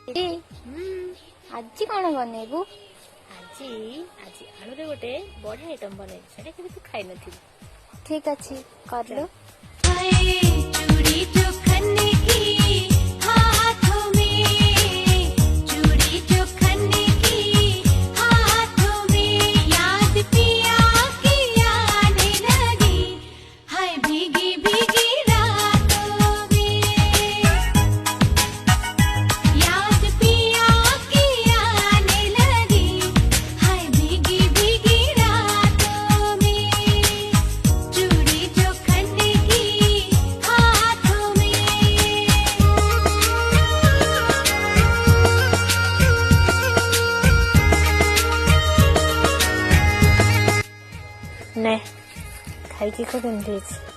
ଆଜି କଣ ବନେଇବୁ? ଆଜି ଆଳୁରେ ଗୋଟେ ବଢିଆ ଆଇଟମ ବନେଇବି, ସେଟା କେବେ ତୁ ଖାଇନଥିବୁ। ଠିକ ଅଛି, କରିଲୁ। ନେ ଖାଇକି କେମିତି ହେଇଛି?